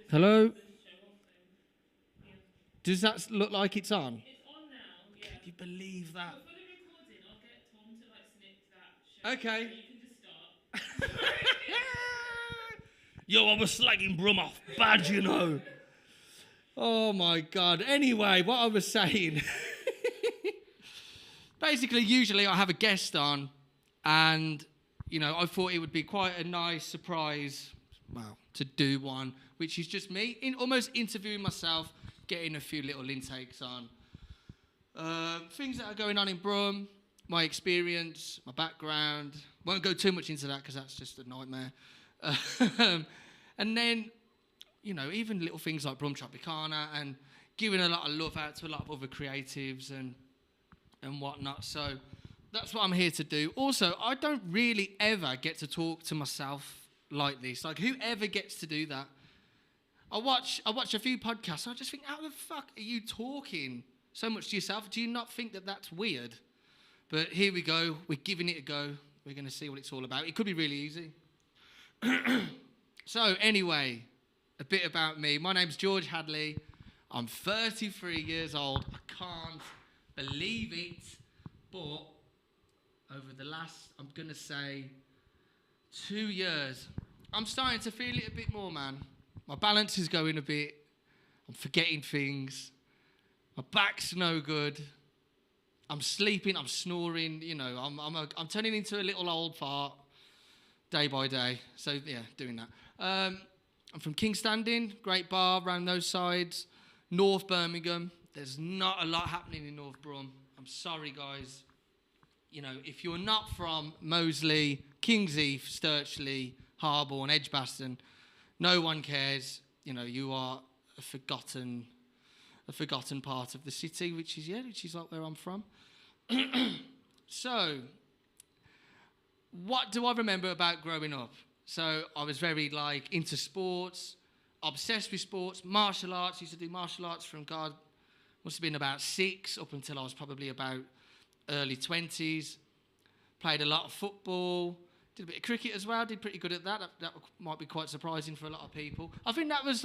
Hello? Does that look like it's on? It's on now. Can you believe that? But for the recording, I'll get Tom to snip that. Okay. So you can just start. Yo, I was slagging Brum off bad, you know. Oh my God. Anyway, what I was saying. Basically, usually I have a guest on, and, I thought it would be quite a nice surprise, to do one, which is just me, almost interviewing myself, getting a few little intakes on things that are going on in Brum, my experience, my background. Won't go too much into that because that's just a nightmare. And then, even little things like Brum Tropicana and giving a lot of love out to a lot of other creatives and whatnot. So that's what I'm here to do. Also, I don't really ever get to talk to myself like this. Like, whoever gets to do that? I watch a few podcasts and I just think, how the fuck are you talking so much to yourself? Do you not think that that's weird? But here we go. We're giving it a go. We're going to see what it's all about. It could be really easy. So anyway, a bit about me. My name's George Hadley. I'm 33 years old. I can't believe it. But over the last, I'm going to say, 2 years, I'm starting to feel it a bit more, man. My balance is going a bit. I'm forgetting things. My back's no good. I'm sleeping. I'm snoring. I'm turning into a little old fart day by day. So yeah, doing that. I'm from Kingstanding, great bar around those sides. North Birmingham. There's not a lot happening in North Brum. I'm sorry, guys. If you're not from Moseley, Kingsheath, Sturchley, Harborne, Edgbaston, no one cares. You are a forgotten part of the city, which is like where I'm from. So, what do I remember about growing up? So, I was very into sports, obsessed with sports, martial arts. Used to do martial arts from must have been about 6 up until I was probably about early 20s. Played a lot of football. Did a bit of cricket as well. Did pretty good at that. That might be quite surprising for a lot of people. I think that was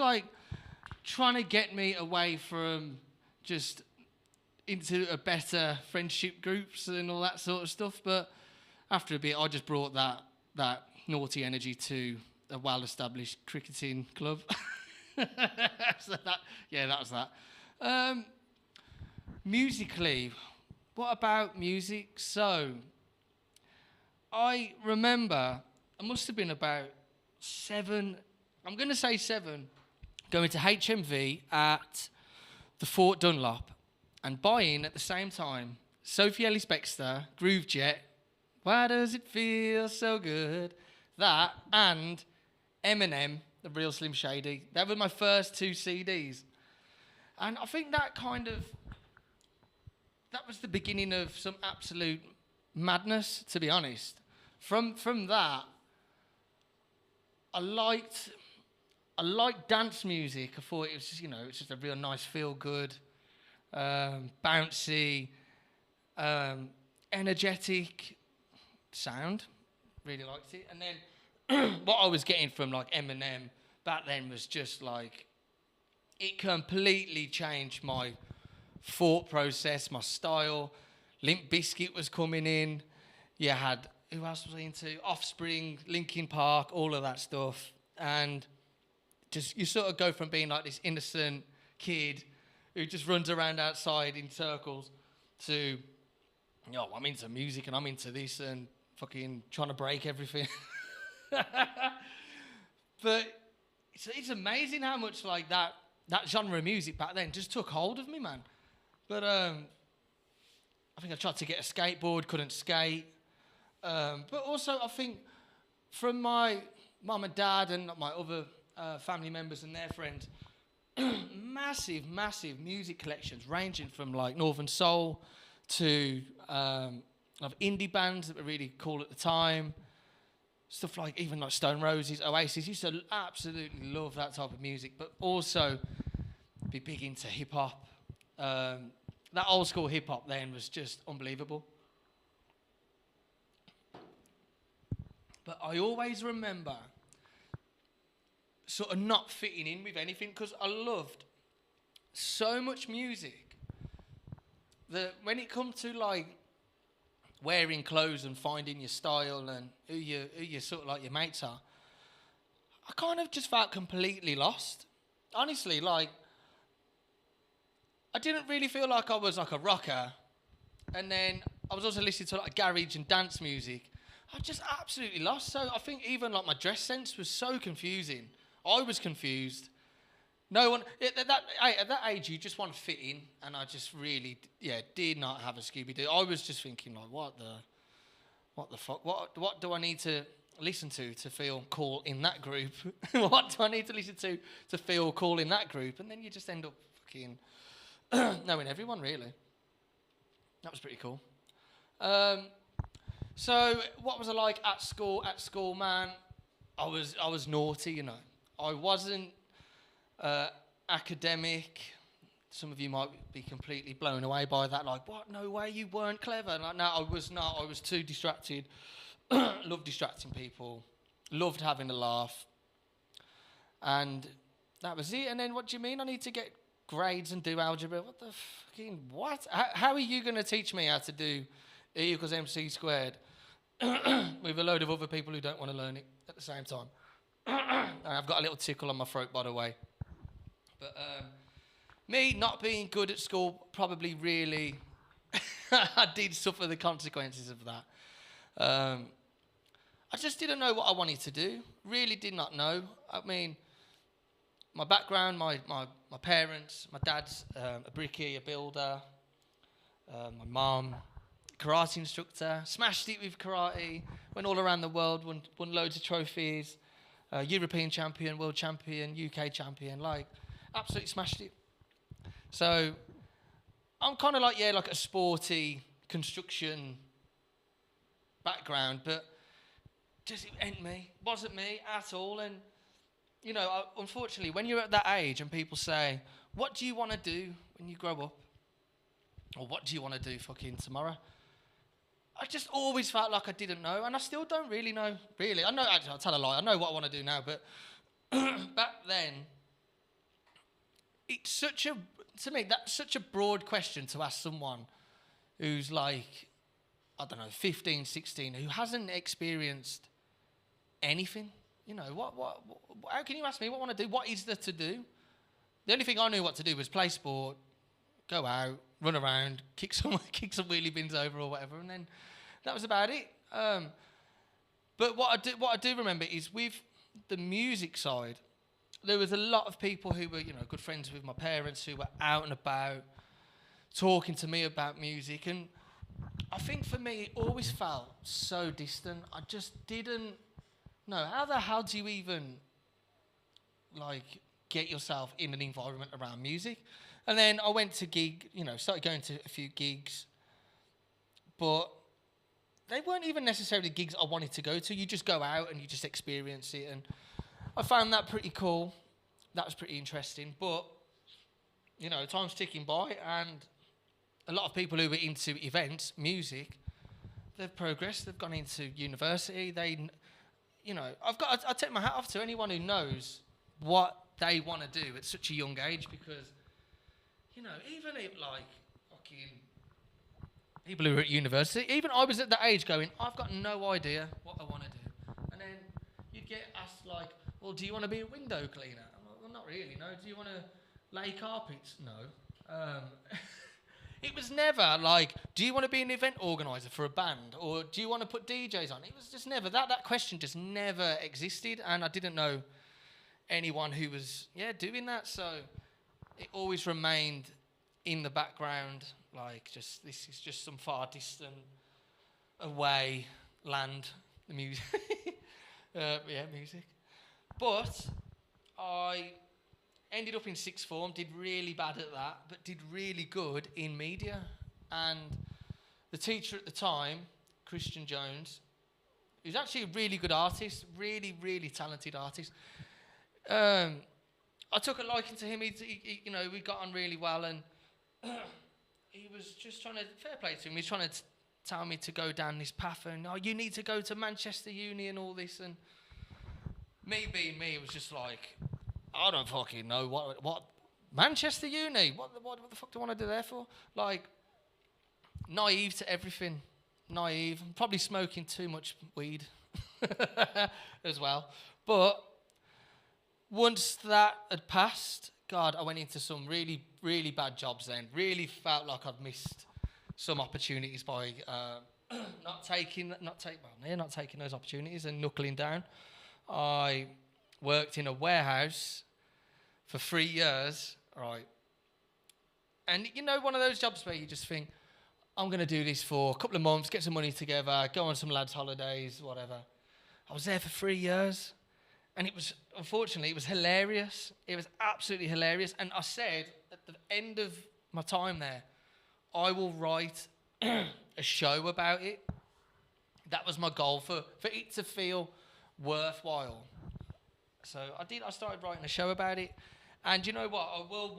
trying to get me away from just into a better friendship groups and all that sort of stuff. But after a bit, I just brought that naughty energy to a well-established cricketing club. So that was that. Musically, what about music? So, I remember, I must have been about 7, I'm going to say 7, going to HMV at the Fort Dunlop and buying at the same time Sophie Ellis-Bextor, Groove Jet, Why Does It Feel So Good? That and Eminem, The Real Slim Shady. That were my first 2 CDs. And I think that was the beginning of some absolute madness, to be honest. From that, I liked dance music. I thought it was just, it's just a real nice, feel-good, bouncy, energetic sound. Really liked it. And then what I was getting from Eminem back then was just it completely changed my thought process, my style. Limp Bizkit was coming in. You had, who else was I into? Offspring, Linkin Park, all of that stuff. And just you sort of go from being this innocent kid who just runs around outside in circles to, I'm into music and I'm into this and fucking trying to break everything. But it's amazing how much that genre of music back then just took hold of me, man. But I think I tried to get a skateboard, couldn't skate. But also I think from my mum and dad and my other family members and their friends, massive music collections ranging from Northern Soul to indie bands that were really cool at the time. Stuff even Stone Roses, Oasis. Used to absolutely love that type of music, but also be big into hip hop. That old school hip hop then was just unbelievable. But I always remember sort of not fitting in with anything, because I loved so much music that when it comes to like wearing clothes and finding your style and who you sort of like your mates are, I kind of just felt completely lost. Honestly, like, I didn't really feel like I was like a rocker. And then I was also listening to like garage and dance music. I was just absolutely lost. So I think even like my dress sense was so confusing. I was confused. No one, at that age, you just want to fit in. And I just really, did not have a Scooby-Doo. I was just thinking like, what the fuck? What do I need to listen to feel cool in that group? What do I need to listen to feel cool in that group? And then you just end up fucking knowing everyone, really. That was pretty cool. So what was I like at school? At school, man, I was naughty, you know. I wasn't academic. Some of you might be completely blown away by that. Like, what? No way, you weren't clever. Like, no, I was not. I was too distracted. Loved distracting people. Loved having a laugh. And that was it. And then what do you mean I need to get grades and do algebra? What the fucking what? How are you going to teach me how to do E equals MC squared with a load of other people who don't want to learn it at the same time? And I've got a little tickle on my throat, by the way. But me not being good at school probably really I did suffer the consequences of that. I just didn't know what I wanted to do. Really did not know. I mean, my background, my parents, my dad's a brickie, a builder. My mum, karate instructor. Smashed it with karate. Went all around the world, won loads of trophies. European champion, world champion, UK champion. Like, absolutely smashed it. So, I'm kind of like a sporty construction background, but just it ain't me. Wasn't me at all. And you know, unfortunately, when you're at that age and people say, what do you want to do when you grow up? Or what do you want to do fucking tomorrow? I just always felt like I didn't know, and I still don't really know, really. I know, actually, I'll tell a lie, I know what I want to do now, but back then, it's to me, that's such a broad question to ask someone who's like, I don't know, 15, 16, who hasn't experienced anything. You know, how can you ask me what I want to do? What is there to do? The only thing I knew what to do was play sport, go out, run around, kick some wheelie bins over or whatever, and then that was about it. But what I do remember is with the music side, there was a lot of people who were, you know, good friends with my parents who were out and about, talking to me about music, and I think for me it always felt so distant. I just didn't know how the hell do you even like get yourself in an environment around music. And then I went to started going to a few gigs, but they weren't even necessarily gigs I wanted to go to. You just go out and you just experience it, and I found that pretty cool. That was pretty interesting. But you know, time's ticking by, and a lot of people who were into events, music, they've progressed. They've gone into university. I take my hat off to anyone who knows what they want to do at such a young age, because, you know, even if, like, fucking people who are at university, even I was at that age going, I've got no idea what I want to do. And then you'd get asked, like, well, do you want to be a window cleaner? I'm like, well, not really, no. Do you want to lay carpets? No. It was never like, do you want to be an event organizer for a band? Or do you want to put DJs on? It was just never, that question just never existed. And I didn't know anyone who was, doing that. So it always remained in the background, like, just, this is just some far distant, away land, the music. Music. But I ended up in sixth form, did really bad at that, but did really good in media. And the teacher at the time, Christian Jones, who's actually a really good artist, really, really talented artist. I took a liking to him. We got on really well, and he was just trying to, fair play to him, he was trying to tell me to go down this path, and you need to go to Manchester Uni and all this. And me being me, it was just like, I don't fucking know what Manchester Uni. What the fuck do I want to do there for? Like, naive to everything. Naive. I'm probably smoking too much weed as well. But once that had passed, God, I went into some really, really bad jobs then. Really felt like I'd missed some opportunities by not taking those opportunities and knuckling down. I worked in a warehouse for 3 years, right? And you know, one of those jobs where you just think, I'm going to do this for a couple of months, get some money together, go on some lads' holidays, whatever. I was there for 3 years, and unfortunately, it was hilarious. It was absolutely hilarious. And I said, at the end of my time there, I will write a show about it. That was my goal, for it to feel worthwhile. So I started writing a show about it. And you know what? I will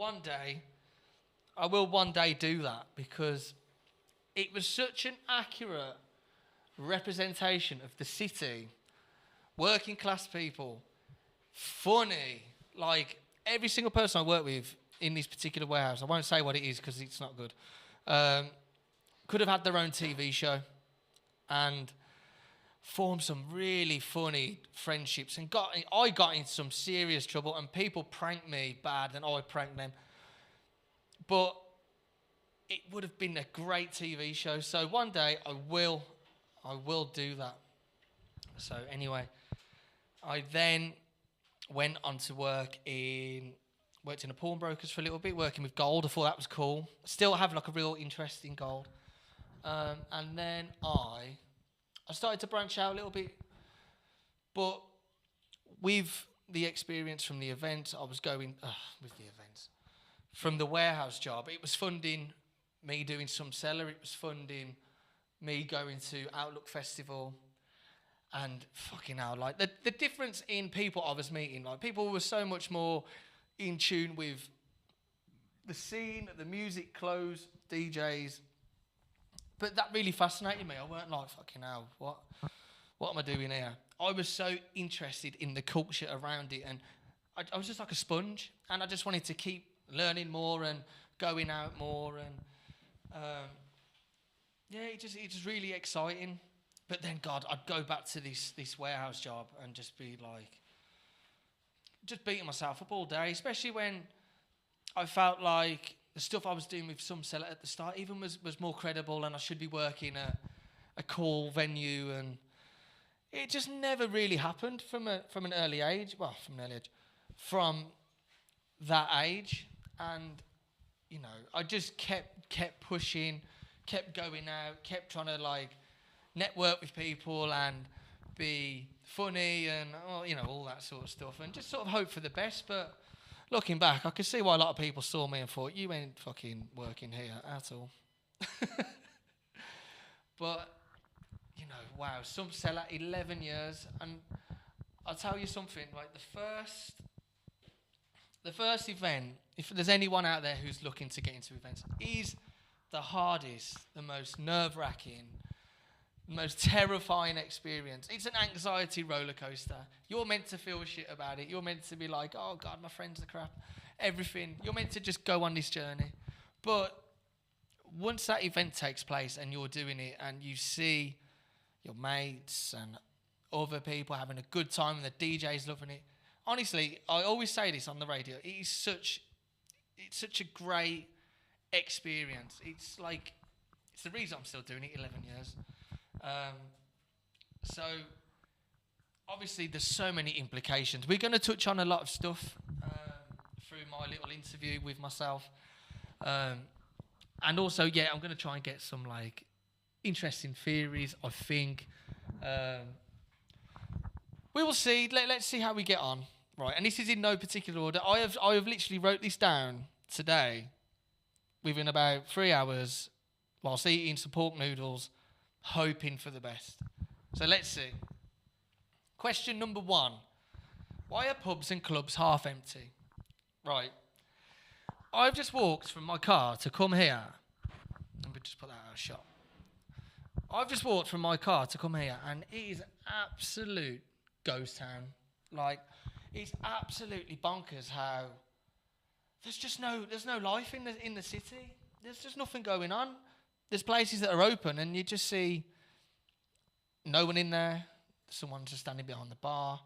one day do that, because it was such an accurate representation of the city, working class people, funny. Like, every single person I work with in this particular warehouse, I won't say what it is because it's not good, could have had their own TV show and formed some really funny friendships. And I got into some serious trouble, and people pranked me bad, and I pranked them. But it would have been a great TV show. So one day I will do that. So anyway, I then went on to worked in a pawnbroker's for a little bit, working with gold. I thought that was cool. Still have like a real interest in gold. And then I started to branch out a little bit. But with the experience from the events, I was going with the events. From the warehouse job, it was funding me doing some cellar. It was funding me going to Outlook Festival. And fucking hell, like the difference in people I was meeting, like people were so much more in tune with the scene, the music, clothes, DJs. But that really fascinated me. I weren't like, fucking hell, what am I doing here? I was so interested in the culture around it, and I was just like a sponge, and I just wanted to keep learning more and going out more, and it just really exciting. But then, God, I'd go back to this warehouse job and just be like, just beating myself up all day, especially when I felt like the stuff I was doing with some seller at the start even was more credible, and I should be working at a cool venue, and it just never really happened from an early age. Well, from that age, and you know, I just kept pushing, kept going out, kept trying to like network with people and be funny and all that sort of stuff, and just sort of hope for the best. But looking back, I could see why a lot of people saw me and thought, you ain't fucking working here at all. But wow, some seller 11 years, and I'll tell you something, like the first event, if there's anyone out there who's looking to get into events, is the hardest, the most nerve-wracking, most terrifying experience. It's an anxiety roller coaster. You're meant to feel shit about it. You're meant to be like, oh God, my friends are crap. Everything. You're meant to just go on this journey. But once that event takes place and you're doing it and you see your mates and other people having a good time and the DJ's loving it. Honestly, I always say this on the radio. It's such a great experience. It's the reason I'm still doing it 11 years. So obviously there's so many implications. We're going to touch on a lot of stuff through my little interview with myself, and also I'm going to try and get some like interesting theories. I think we will see. Let's see how we get on, right? And this is in no particular order. I have literally wrote this down today within about 3 hours whilst eating some pork noodles, hoping for the best. So let's see. Question number 1. Why are pubs and clubs half empty? Right. I've just walked from my car to come here. Let me just put that out of shot. I've just walked from my car to come here, and it is an absolute ghost town. Like, it's absolutely bonkers how there's no life in the city. There's just nothing going on. There's places that are open and you just see no one in there. Someone just standing behind the bar.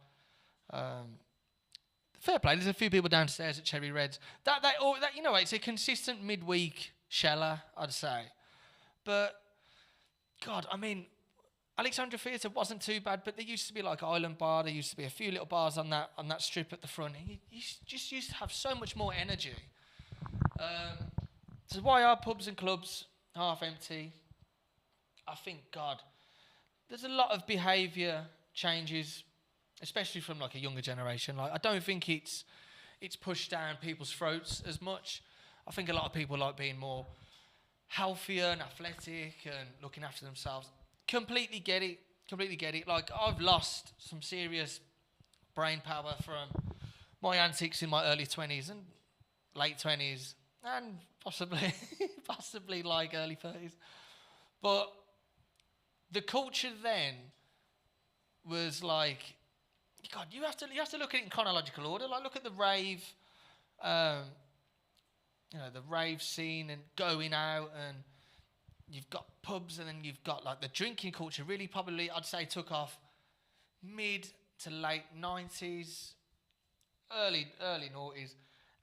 Fair play. There's a few people downstairs at Cherry Reds. That you know, it's a consistent midweek sheller, I'd say. But God, I mean, Alexandra Theatre wasn't too bad, but there used to be like Island Bar. There used to be a few little bars on that strip at the front. And you just used to have so much more energy. So why are pubs and clubs half empty? I think, God, there's a lot of behaviour changes, especially from like a younger generation. Like, I don't think it's pushed down people's throats as much. I think a lot of people like being more healthier and athletic and looking after themselves. Completely get it. Like, I've lost some serious brain power from my antics in my early 20s and late 20s and possibly like early 30s. But the culture then was like, God, you have to look at it in chronological order. Like, look at the rave, the rave scene and going out, and you've got pubs, and then you've got like the drinking culture. Really, probably I'd say took off mid to late 90s, early noughties,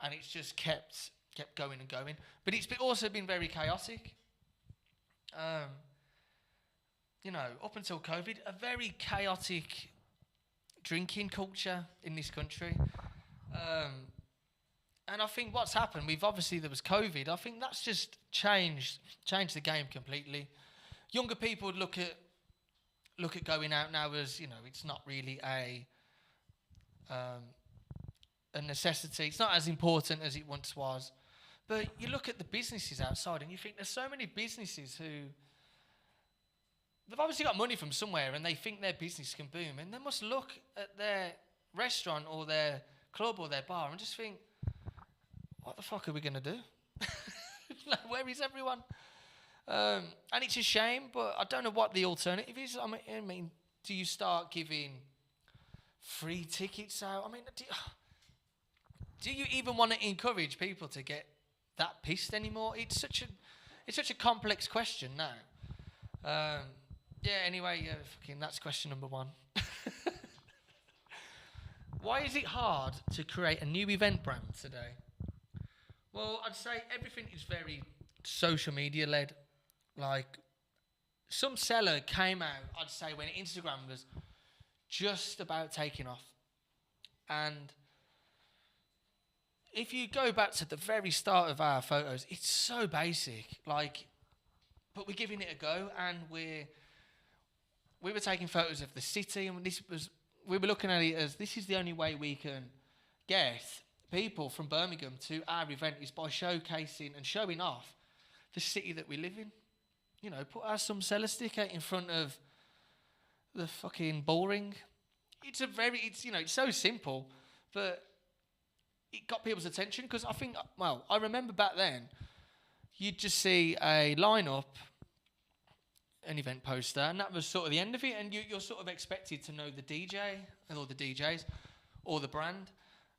and it's just kept going and going. But it's also been very chaotic. Up until COVID, a very chaotic drinking culture in this country. And I think what's happened, there was COVID. I think that's just changed the game completely. Younger people would look at going out now as, it's not really a necessity. It's not as important as it once was. But you look at the businesses outside and you think there's so many businesses who, they've obviously got money from somewhere and they think their business can boom, and they must look at their restaurant or their club or their bar and just think, what the fuck are we going to do? Like, where is everyone? And it's a shame, but I don't know what the alternative is. I mean, do you start giving free tickets out? I mean, do you even want to encourage people to get that pissed anymore? It's such a complex question now. Anyway, that's question number 1. Why is it hard to create a new event brand today? Well, I'd say everything is very social media led. Like, some seller came out, I'd say, when Instagram was just about taking off. And if you go back to the very start of our photos, it's so basic. Like, but we're giving it a go, and we were taking photos of the city, and we were looking at it as, this is the only way we can get people from Birmingham to our event is by showcasing and showing off the city that we live in. Put our some cellar sticker in front of the fucking bullring. It's so simple, but it got people's attention because I remember back then, you'd just see a lineup, an event poster, and that was sort of the end of it, and you're sort of expected to know the DJ or the DJs or the brand.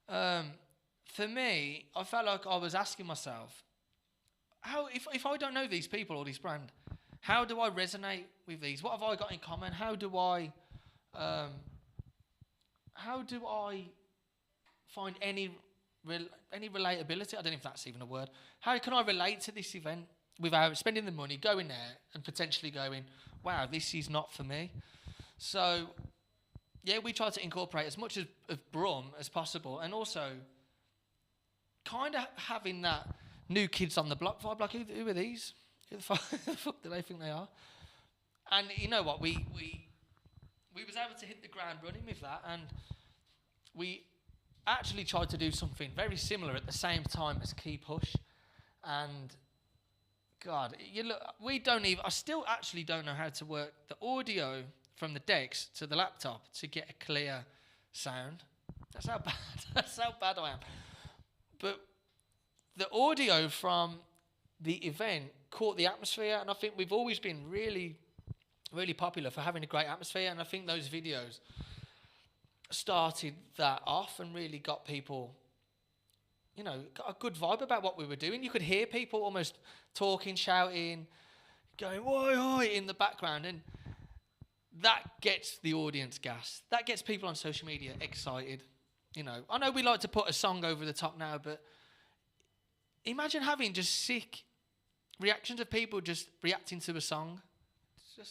For me, I felt like I was asking myself, if I don't know these people or this brand, how do I resonate with these? What have I got in common? How do I find any relatability? I don't know if that's even a word. How can I relate to this event without spending the money, going there and potentially going, wow, this is not for me? So, we try to incorporate as much of Brum as possible, and also kind of having that new kids on the block vibe. Like, who are these? Who the fuck do they think they are? And you know what? We was able to hit the ground running with that, and we actually tried to do something very similar at the same time as Key Push. And God, I still actually don't know how to work the audio from the decks to the laptop to get a clear sound. That's how bad I am. But the audio from the event caught the atmosphere, and I think we've always been really, really popular for having a great atmosphere, and I think those videos started that off and really got people, got a good vibe about what we were doing. You could hear people almost talking, shouting, going, "Oi, oi," in the background. And that gets the audience gassed. That gets people on social media excited. I know we like to put a song over the top now, but imagine having just sick reactions of people just reacting to a song.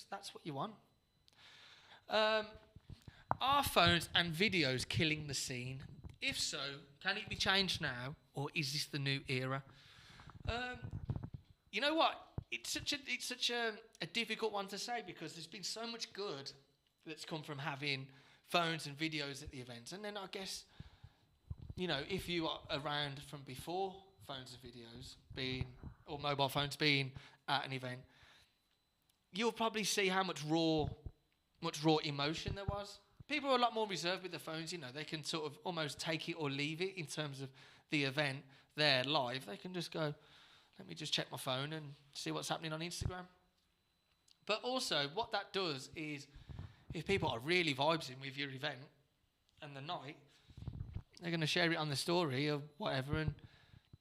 That's what you want. Are phones and videos killing the scene? If so, can it be changed now, or is this the new era? You know what? It's such a difficult one to say, because there's been so much good that's come from having phones and videos at the events. And then I guess, if you are around from before phones and videos or mobile phones being at an event, you'll probably see how much raw emotion there was. People are a lot more reserved with their phones. They can sort of almost take it or leave it in terms of the event. They're live. They can just go, let me just check my phone and see what's happening on Instagram. But also, what that does is, if people are really vibing with your event and the night, they're going to share it on the story or whatever, and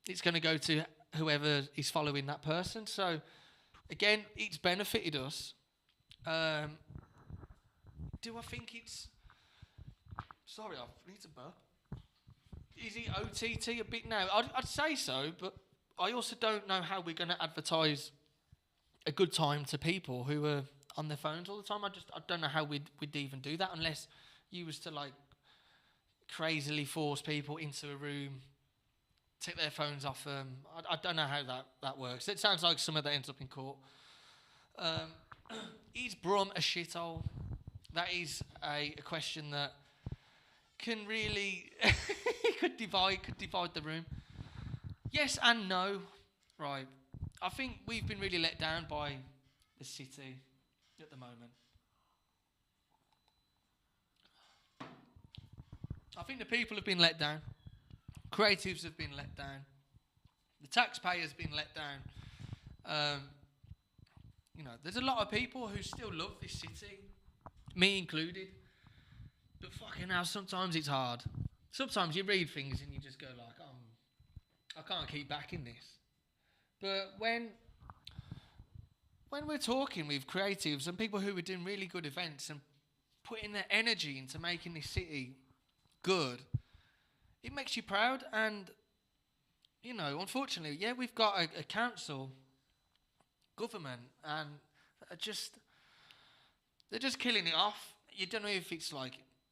it's going to go to whoever is following that person. So, again, it's benefited us. Do I think it's... Sorry, I need to burp. Is it OTT a bit now? I'd say so, but I also don't know how we're going to advertise a good time to people who are on their phones all the time. I don't know how we'd even do that, unless you was to crazily force people into a room, take their phones off them. I don't know how that works. It sounds like some of that ends up in court. Is Brum a shithole? That is a question that can really could divide the room. Yes and no. Right. I think we've been really let down by the city at the moment. I think the people have been let down. Creatives have been let down. The taxpayers have been let down. There's a lot of people who still love this city, me included. But fucking hell, sometimes it's hard. Sometimes you read things and you just go I can't keep backing this. But when we're talking with creatives and people who are doing really good events and putting their energy into making this city good, it makes you proud. And, unfortunately, we've got a council, government, and they're just killing it off. You don't know if it's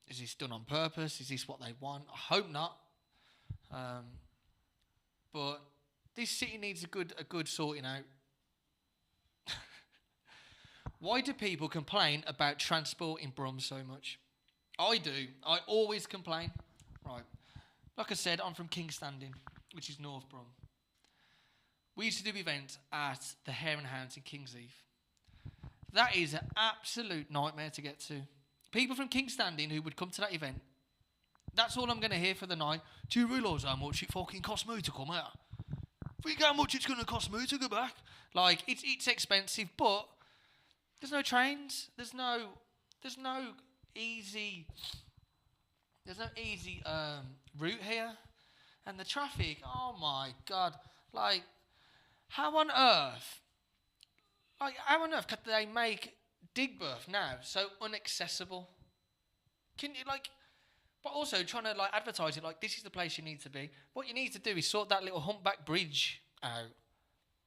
is this done on purpose? Is this what they want? I hope not. But this city needs a good sorting out. Why do people complain about transport in Brum so much? I do. I always complain. Right. Like I said, I'm from King's Standing, which is North Brum. We used to do events at the Hare and Hounds in King's Heath. That is an absolute nightmare to get to. People from King's Standing who would come to that event, that's all I'm going to hear for the night. Do you realise how much it fucking cost me to come out? Think how much it's going to cost me to go back? It's expensive, but there's no trains. There's no easy route here. And the traffic, oh my God. How on earth could they make Digbeth now so inaccessible? Can you but also trying to advertise it this is the place you need to be. What you need to do is sort that little humpback bridge out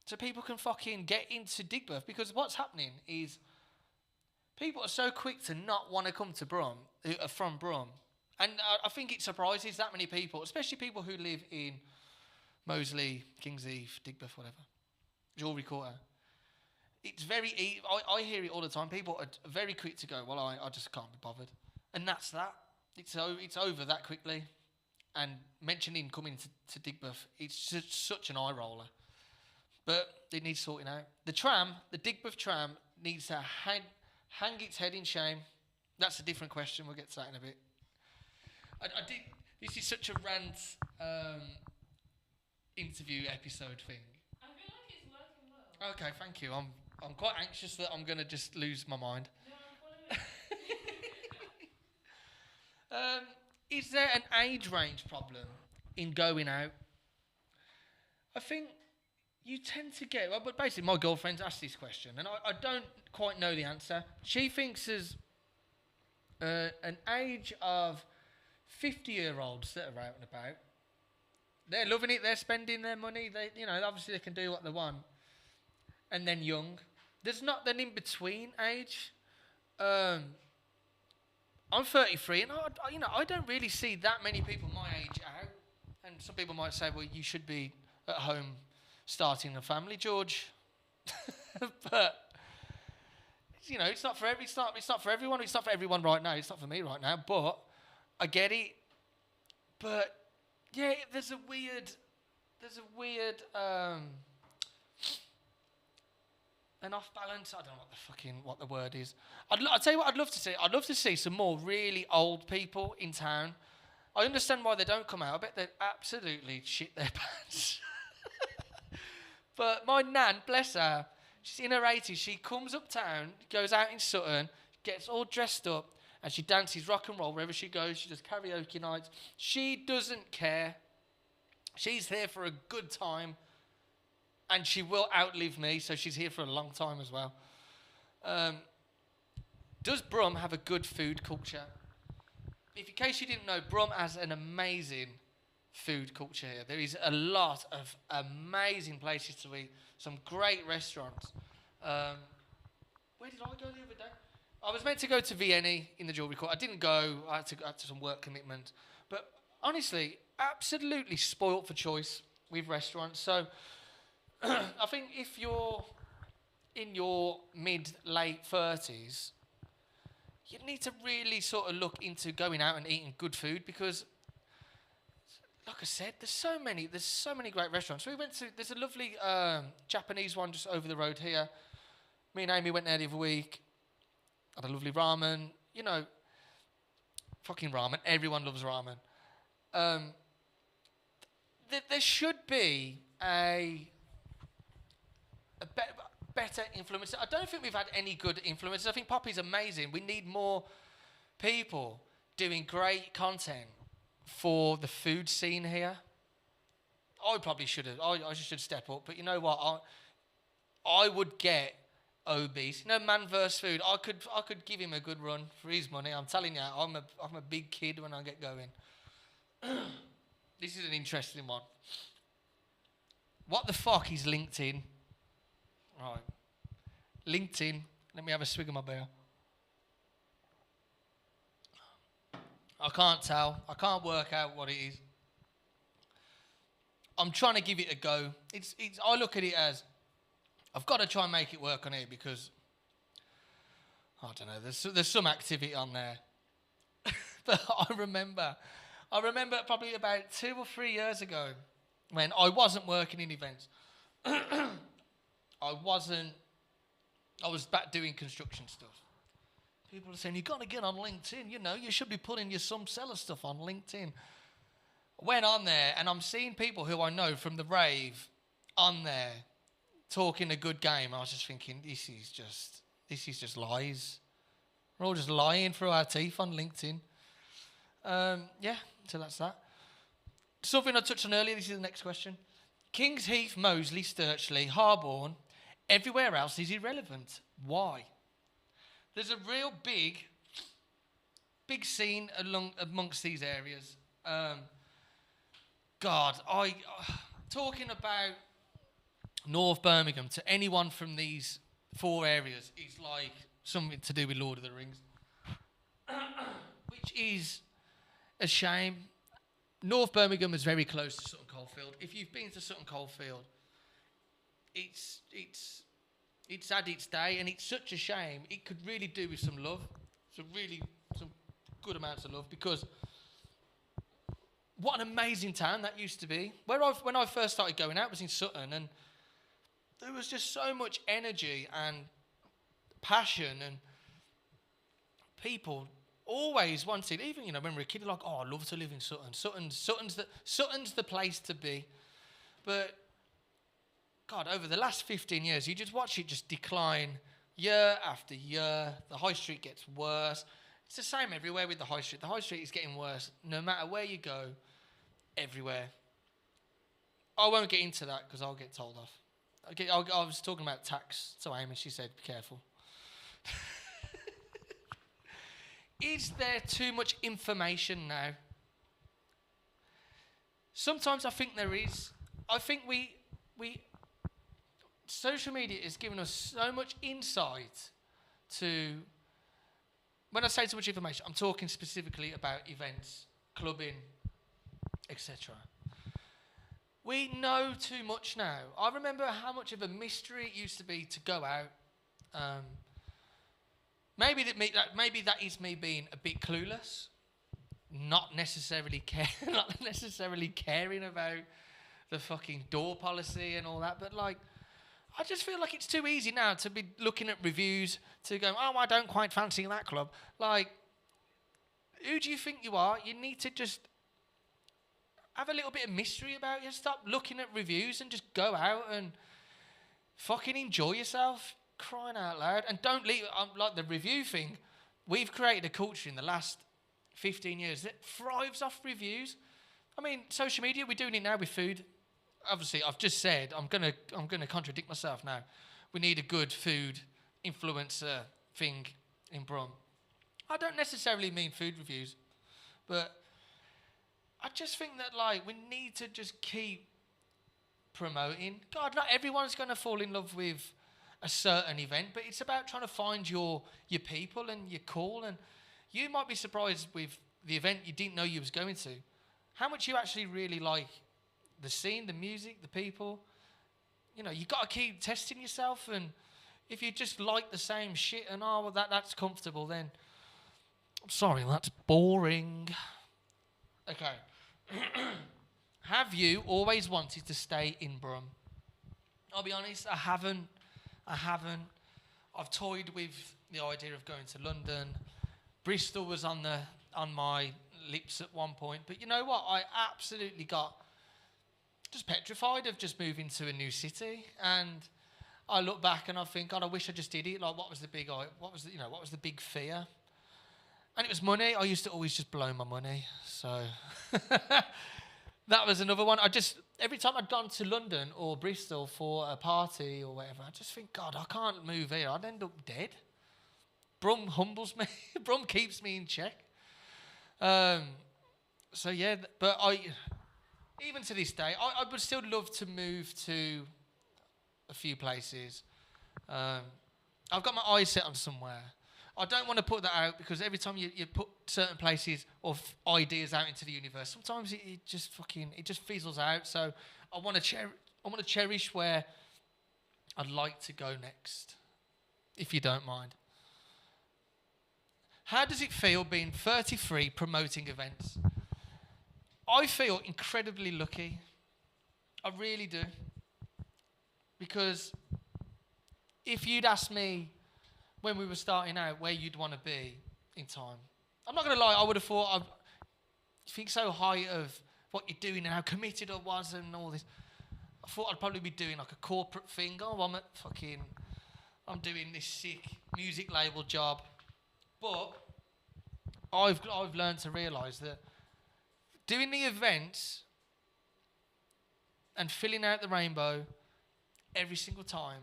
so people can fucking get into Digbeth, because what's happening is people are so quick to not want to come to Brum, who are from Brum. And I think it surprises that many people, especially people who live in Moseley, King's Heath, Digbeth, whatever, Jewellery Quarter. It's very easy. I hear it all the time. People are very quick to go, well, I just can't be bothered. And that's that. It's over that quickly. And mentioning coming to Digbeth, it's just such an eye roller. But it needs sorting out. The Digbeth tram, needs to hang its head in shame. That's a different question. We'll get to that in a bit. This is such a rant interview episode thing. I feel like it's working well. Okay, thank you. I'm quite anxious that I'm going to just lose my mind. No, I'm following. Is there an age range problem in going out? I think you tend to get... Well, but basically, my girlfriend's asked this question, and I don't quite know the answer. She thinks there's an age of 50-year-olds that are out and about. They're loving it. They're spending their money. Obviously they can do what they want. And then young. There's not an in-between age. I'm 33, and I don't really see that many people my age out. And some people might say, well, you should be at home starting a family, George. But it's not for it's not for everyone. It's not for everyone right now. It's not for me right now. But I get it. But yeah, there's a weird an off balance. I don't know what the word is. I'll tell you what I'd love to see. I'd love to see some more really old people in town. I understand why they don't come out. I bet they absolutely shit their pants. But my nan, bless her, she's in her 80s. She comes uptown, goes out in Sutton, gets all dressed up, and she dances rock and roll wherever she goes. She does karaoke nights. She doesn't care. She's here for a good time, and she will outlive me, so she's here for a long time as well. Does Brum have a good food culture? In case you didn't know, Brum has an amazing food culture here. There is a lot of amazing places to eat, some great restaurants. Where did I go the other day? I was meant to go to Vienna in the jewellery court. I didn't go. I had to some work commitment. But honestly, absolutely spoilt for choice with restaurants. So I think if you're in your mid-late 30s, you need to really sort of look into going out and eating good food because, like I said, there's so many great restaurants. We went to, there's a lovely Japanese one just over the road here. Me and Amy went there the other week. Had a lovely ramen. Fucking ramen. Everyone loves ramen. There should be a better influencer. I don't think we've had any good influencers. I think Poppy's amazing. We need more people doing great content for the food scene here. I probably should have. I should step up. But you know what? I would get obese. Man versus food. I could give him a good run for his money. I'm telling you, I'm a big kid when I get going. This is an interesting one. What the fuck is LinkedIn? Right. LinkedIn. Let me have a swig of my beer. I can't tell. I can't work out what it is. I'm trying to give it a go. I look at it as I've got to try and make it work on here because I don't know. There's some activity on there. But I remember probably about 2 or 3 years ago when I wasn't working in events. I was back doing construction stuff. People are saying, you've got to get on LinkedIn. You should be putting your some seller stuff on LinkedIn. I went on there and I'm seeing people who I know from the rave on there talking a good game. I was just thinking, this is just lies. We're all just lying through our teeth on LinkedIn. So that's that. Something I touched on earlier, this is the next question. Kings Heath, Moseley, Sturchley, Harborne, everywhere else is irrelevant. Why? There's a real big scene amongst these areas. Talking about North Birmingham to anyone from these 4 areas is like something to do with Lord of the Rings, which is a shame. North Birmingham is very close to Sutton Coldfield. If you've been to Sutton Coldfield, it's had its day, and it's such a shame. It could really do with some love, some good amounts of love, because what an amazing town that used to be. When I first started going out was in Sutton, and there was just so much energy and passion, and people always wanted, even when we were a kid, like, oh, I'd love to live in Sutton. Sutton's the place to be. But God, over the last 15 years, you just watch it just decline year after year. The high street gets worse. It's the same everywhere with the high street. The high street is getting worse. No matter where you go, everywhere. I won't get into that because I'll get told off. I was talking about tax to Amy. She said, be careful. Is there too much information now? Sometimes I think there is. I think we social media is giving us so much insight to, when I say too much information, I'm talking specifically about events, clubbing, etc. We know too much now. I remember how much of a mystery it used to be to go out. Maybe that is me being a bit clueless, not necessarily caring about the fucking door policy and all that. But like, I just feel like it's too easy now to be looking at reviews to go, oh, I don't quite fancy that club. Like, who do you think you are? You need to just have a little bit of mystery about you. Stop looking at reviews and just go out and fucking enjoy yourself. Crying out loud. And don't leave, like the review thing, we've created a culture in the last 15 years that thrives off reviews. I mean, social media, we're doing it now with food. Obviously, I've just said, I'm gonna contradict myself now. We need a good food influencer thing in Brum. I don't necessarily mean food reviews, but I just think that, like, we need to just keep promoting. God, not everyone's going to fall in love with a certain event, but it's about trying to find your people and your call. And you might be surprised with the event you didn't know you was going to, how much you actually really like the scene, the music, the people. You know, you got to keep testing yourself. And if you just like the same shit and that's comfortable, then I'm sorry, that's boring. Okay. Have you always wanted to stay in Brum? I'll be honest, I haven't. I've toyed with the idea of going to London. Bristol was on my lips at one point. But you know what? I absolutely got just petrified of just moving to a new city. And I look back and I think, God, I wish I just did it. Like, what was the big fear? And it was money. I used to always just blow my money. So that was another one. Every time I'd gone to London or Bristol for a party or whatever, I just think, God, I can't move here. I'd end up dead. Brum humbles me. Brum keeps me in check. So yeah, but even to this day, I would still love to move to a few places. I've got my eyes set on somewhere. I don't want to put that out because every time you put certain places or ideas out into the universe, sometimes it just fizzles out. So I want to cherish where I'd like to go next, if you don't mind. How does it feel being 33 promoting events? I feel incredibly lucky. I really do. Because if you'd asked me when we were starting out where you'd want to be in time, I'm not going to lie, I would have thought, I think so high of what you're doing and how committed I was and all this. I thought I'd probably be doing like a corporate thing. Oh, I'm doing this sick music label job. But I've learned to realise that doing the events and filling out the rainbow every single time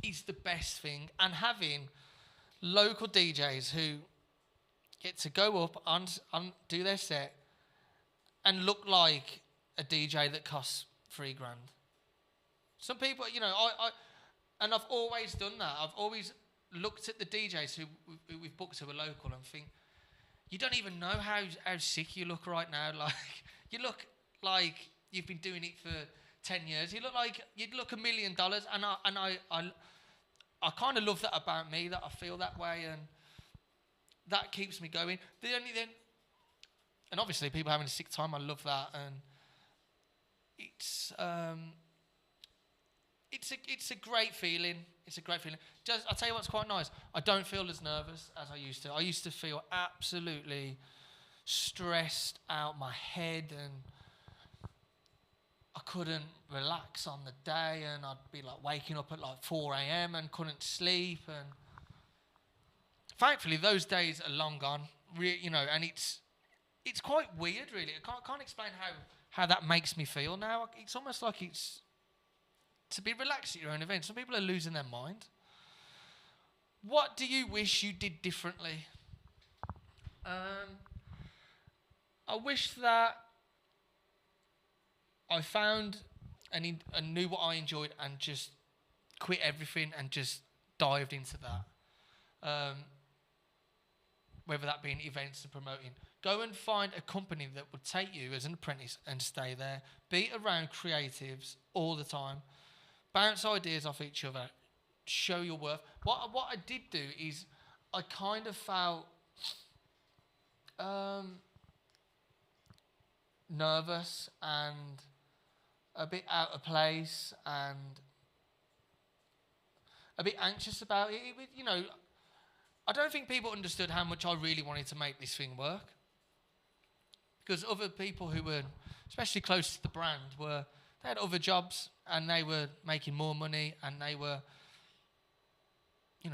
is the best thing. And having local DJs who get to go up and do their set and look like a DJ that costs $3,000. Some people, and I've always done that. I've always looked at the DJs who we've booked who are local and think, you don't even know how sick you look right now. Like, you look like you've been doing it for 10 years. You look like you'd look $1 million. And I kind of love that about me, that I feel that way, and that keeps me going. And obviously people having a sick time, I love that, and it's a great feeling. It's a great feeling. I'll tell you what's quite nice. I don't feel as nervous as I used to. I used to feel absolutely stressed out my head, and I couldn't relax on the day, and I'd be like waking up at like 4 a.m. and couldn't sleep, and thankfully, those days are long gone. And it's quite weird, really. I can't explain how that makes me feel now. It's almost like it's to be relaxed at your own event. Some people are losing their mind. What do you wish you did differently? I wish that I found and knew what I enjoyed and just quit everything and just dived into that. Whether that be in events and promoting. Go and find a company that would take you as an apprentice and stay there. Be around creatives all the time. Bounce ideas off each other. Show your worth. What I did do is I kind of felt nervous and a bit out of place and a bit anxious about it. I don't think people understood how much I really wanted to make this thing work. Because other people who were, especially close to the brand, they had other jobs and they were making more money and they were,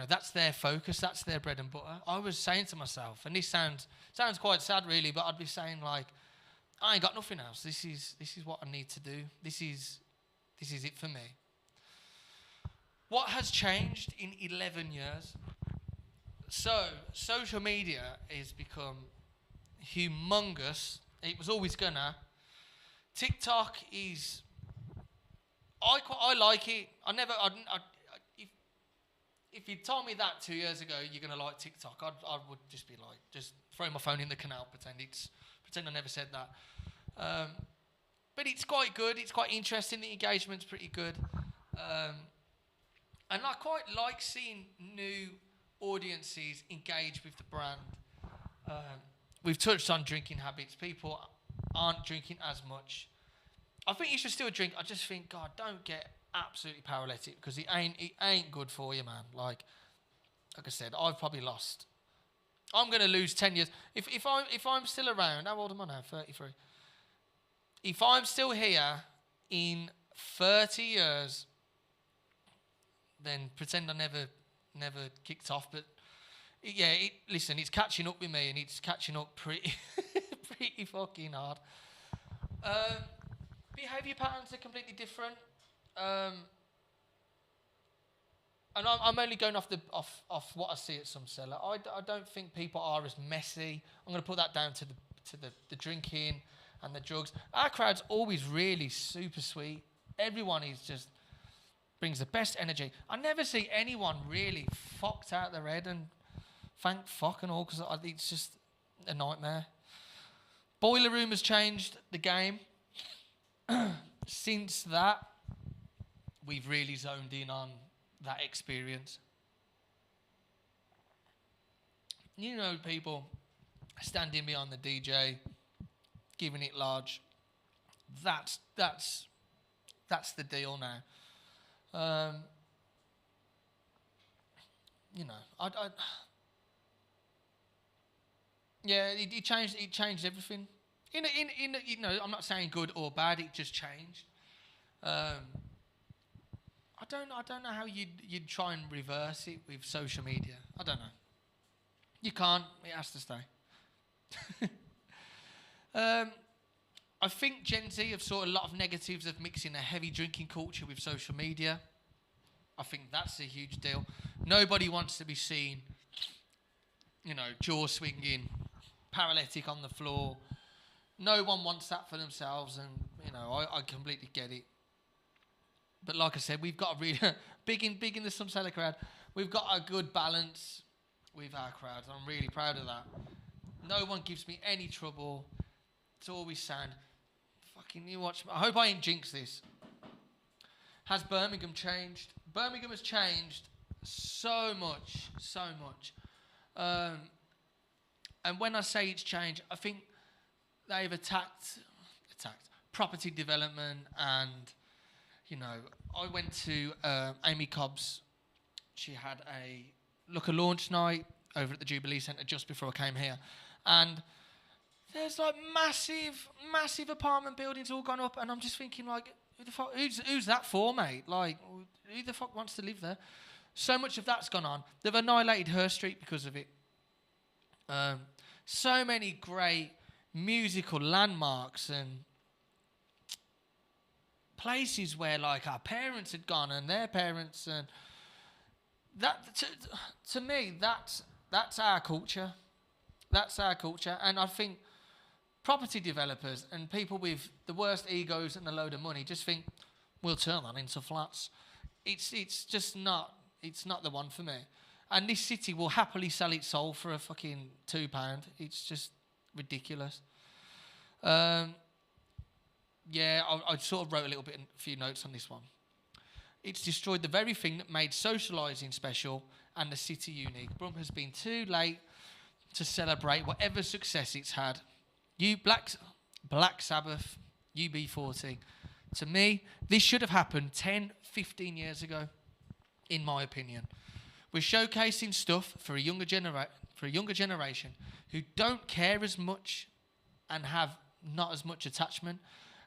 that's their focus, that's their bread and butter. I was saying to myself, and this sounds quite sad really, but I'd be saying like, I ain't got nothing else. This is what I need to do. This is it for me. What has changed in 11 years? So, social media has become humongous. It was always gonna. TikTok is. I like it. If you told me that 2 years ago, you're gonna like TikTok, I would just be like, just throw my phone in the canal, pretend I never said that. But it's quite good. It's quite interesting. The engagement's pretty good, and I quite like seeing new audiences engage with the brand. We've touched on drinking habits. People aren't drinking as much. I think you should still drink. I just think, God, don't get absolutely paralytic because it ain't good for you, man. Like I said, I've probably lost. I'm going to lose 10 years. If I'm still around, how old am I now? 33. If I'm still here in 30 years, then pretend I never kicked off. But yeah, listen, it's catching up with me, and it's catching up pretty fucking hard. Behaviour patterns are completely different, and I'm only going off what I see at some cellar. I don't think people are as messy. I'm going to put that down to the drinking and the drugs. Our crowd's always really super sweet. Everyone is just brings the best energy. I never see anyone really fucked out their head and thank fuck and all, because it's just a nightmare. Boiler Room has changed the game. Since that, we've really zoned in on that experience. People standing behind the DJ, giving it large. That's the deal now. It changed everything. I'm not saying good or bad. It just changed. I don't know how you'd try and reverse it with social media. I don't know. You can't. It has to stay. I think Gen Z have saw a lot of negatives of mixing a heavy drinking culture with social media. I think that's a huge deal. Nobody wants to be seen, jaw swinging, paralytic on the floor. No one wants that for themselves, and I completely get it. But like I said, we've got a really big in the Some Seller crowd. We've got a good balance with our crowds. I'm really proud of that. No one gives me any trouble. It's always sound. Fucking you watch. I hope I ain't jinxed this. Has Birmingham changed? Birmingham has changed so much. And when I say it's changed, I think they've attacked property development, and I went to Amy Cobb's. She had a launch night over at the Jubilee Centre just before I came here, and there's like massive apartment buildings all gone up, and I'm just thinking like, who the fuck, who's that for, mate? Like, who the fuck wants to live there? So much of that's gone on. They've annihilated Her Street because of it. So many great musical landmarks and places where like our parents had gone and their parents, and that to me that's our culture. That's our culture. And I think property developers and people with the worst egos and a load of money just think we'll turn that into flats. It's just not. It's not the one for me. And this city will happily sell its soul for a fucking £2. It's just ridiculous. I sort of wrote a few notes on this one. It's destroyed the very thing that made socialising special and the city unique. Brum has been too late to celebrate whatever success it's had. You Black Sabbath, UB40. To me, this should have happened 10, 15 years ago, in my opinion. We're showcasing stuff for a younger generation who don't care as much and have not as much attachment.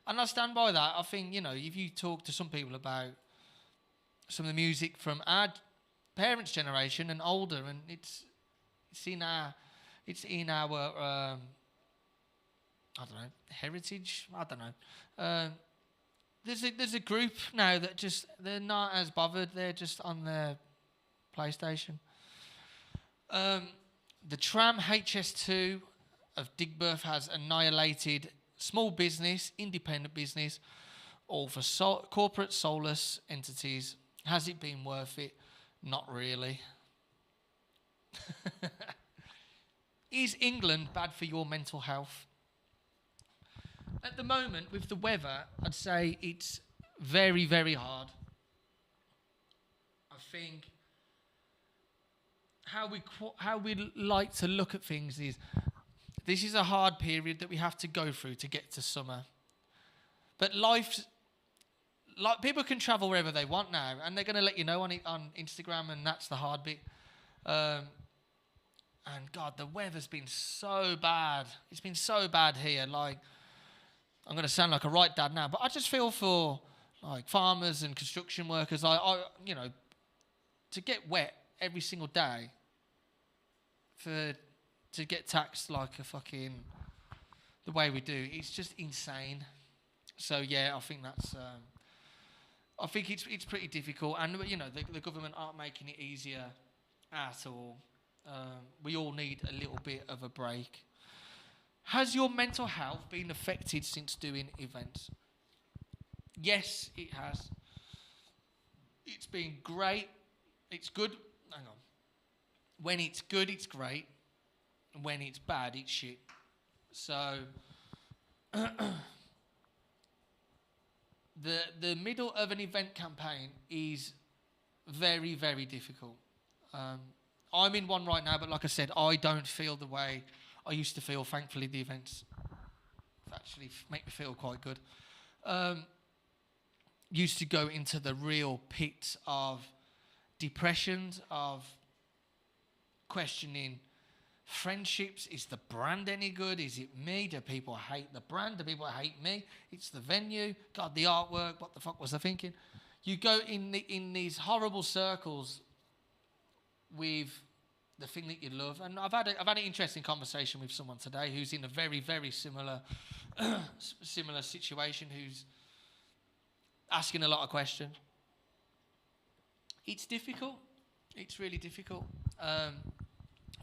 And I stand by that. I think, if you talk to some people about some of the music from our parents' generation and older, and it's in our I don't know, heritage. I don't know. There's a group now that they're not as bothered. They're just on their PlayStation. The tram HS2 of Digbirth has annihilated small business, independent business, all for corporate soulless entities. Has it been worth it? Not really. Is England bad for your mental health? At the moment, with the weather, I'd say it's very, very hard. I think how we like to look at things is, this is a hard period that we have to go through to get to summer. But people can travel wherever they want now, and they're going to let you know on Instagram, and that's the hard bit. And God, the weather's been so bad. It's been so bad here. Like, I'm going to sound like a right dad now, but I just feel for like farmers and construction workers. To get wet every single day, to get taxed like a fucking the way we do, it's just insane. So yeah, I think that's. I think it's pretty difficult, and the government aren't making it easier at all. We all need a little bit of a break. Has your mental health been affected since doing events? Yes, it has. It's been great. It's good. Hang on. When it's good, it's great. When it's bad, it's shit. So, the middle of an event campaign is very, very difficult. I'm in one right now, but like I said, I don't feel the way I used to feel. Thankfully, the events actually make me feel quite good. Used to go into the real pits of depressions, of questioning friendships. Is the brand any good? Is it me? Do people hate the brand? Do people hate me? It's the venue. God, the artwork. What the fuck was I thinking? You go in these horrible circles with the thing that you love. And I've had an interesting conversation with someone today who's in a very, very similar situation, who's asking a lot of questions. It's difficult. It's really difficult.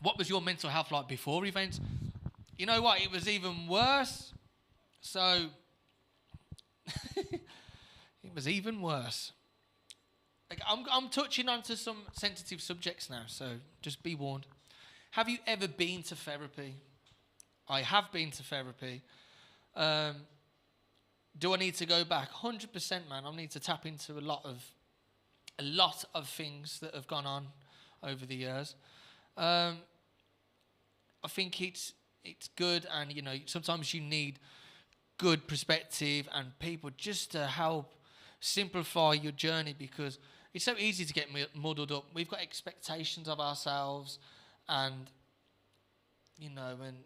What was your mental health like before events? You know what? It was even worse. So it was even worse. Like, I'm touching onto some sensitive subjects now, so just be warned. Have you ever been to therapy? I have been to therapy. Do I need to go back? 100%, man. I need to tap into a lot of things that have gone on over the years. I think it's good, and sometimes you need good perspective and people just to help simplify your journey, because it's so easy to get muddled up. We've got expectations of ourselves, and and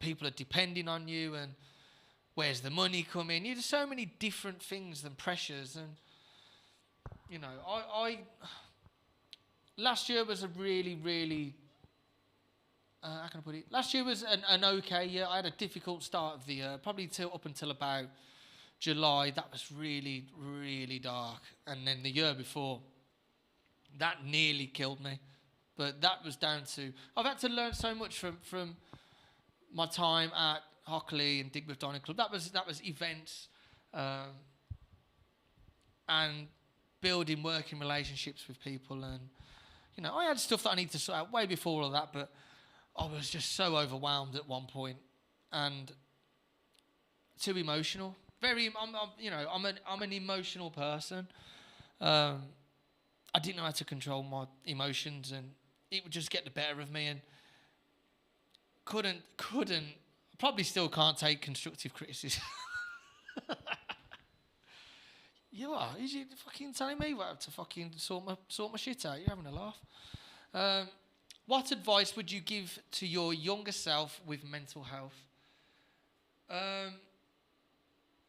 people are depending on you, and where's the money coming? There's so many different things and pressures, and last year was a really, how can I put it? Last year was an okay year. I had a difficult start of the year, probably up until about July. That was really dark. And then the year before, that nearly killed me. But that was down to, I've had to learn so much from my time at Hadley and Digbeth Dining Club. That was events and building working relationships with people. And, you know, I had stuff that I needed to sort out way before all of that, but I was just so overwhelmed at one point and too emotional. I'm an emotional person. I didn't know how to control my emotions, and it would just get the better of me, and couldn't, probably still can't take constructive criticism. You are? Is you fucking telling me what to fucking sort my shit out? You're having a laugh. What advice would you give to your younger self with mental health?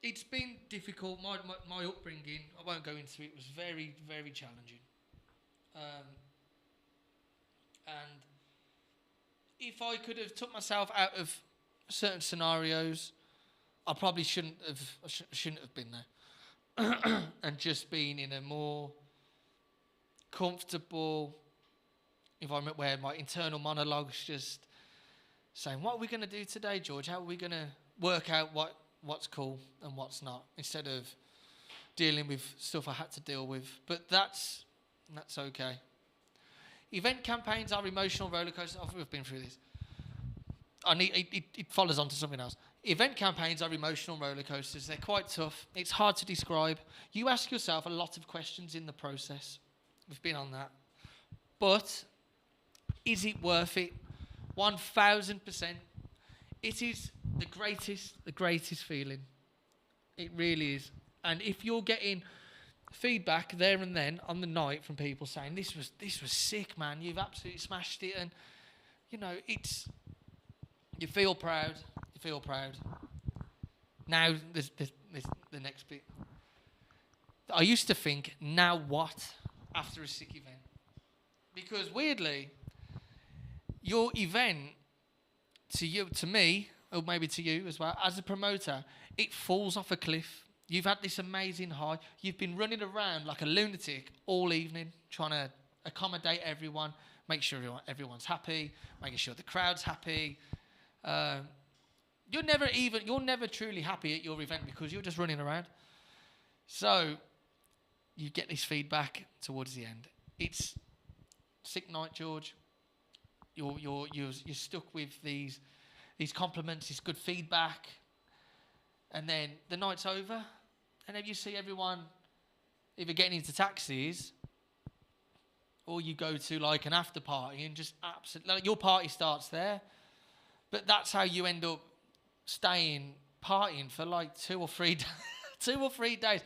It's been difficult. My upbringing, I won't go into it, was very, very challenging. And if I could have took myself out of certain scenarios, I probably shouldn't have been there. And just been in a more comfortable environment where my internal monologue's just saying, what are we going to do today, George? How are we going to work out what's cool and what's not, instead of dealing with stuff I had to deal with. But that's okay. Event campaigns are emotional roller coasters. We've been through this. It follows on to something else. Event campaigns are emotional roller coasters. They're quite tough. It's hard to describe. You ask yourself a lot of questions in the process. We've been on that. But is it worth it? 1,000%. It is the greatest feeling. It really is. And if you're getting feedback there and then on the night from people saying, this was sick, man, you've absolutely smashed it, and you know, you feel proud. Now there's the next bit. I used to think, now what, after a sick event? Because weirdly, your event, to me, or maybe to you as well, as a promoter, it falls off a cliff. You've had this amazing high. You've been running around like a lunatic all evening, trying to accommodate everyone, make sure everyone's happy, making sure the crowd's happy. You're never truly happy at your event because you're just running around. So you get this feedback towards the end. It's sick night, George. You're stuck with these compliments, this good feedback, and then the night's over, and then you see everyone either getting into taxis, or you go to like an after party and just absolutely, like, your party starts there, but that's how you end up staying partying for like 2 or 3 days.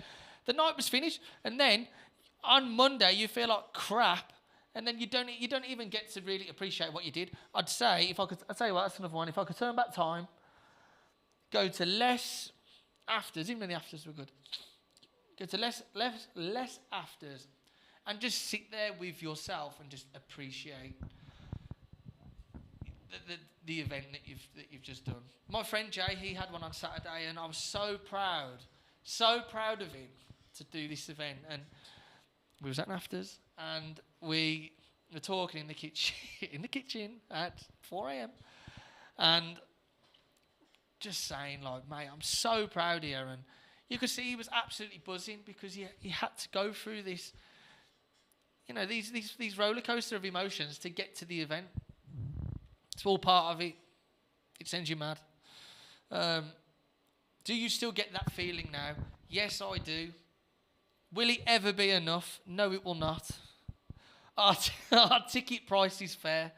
The night was finished, and then on Monday you feel like crap. And then you don't even get to really appreciate what you did. I'd say, I'd tell you what, that's another one. If I could turn back time, go to less afters, even though the afters were good. Go to less afters, and just sit there with yourself and just appreciate the event that you've just done. My friend Jay, he had one on Saturday, and I was so proud of him to do this event. And we was at afters, and we were talking in the kitchen at 4 a.m. and just saying, like, mate, I'm so proud here. And you could see he was absolutely buzzing because he had to go through this, you know, these roller coaster of emotions to get to the event. It's all part of it. It sends you mad. Do you still get that feeling now? Yes, I do. Will it ever be enough? No, it will not. Our ticket price is fair.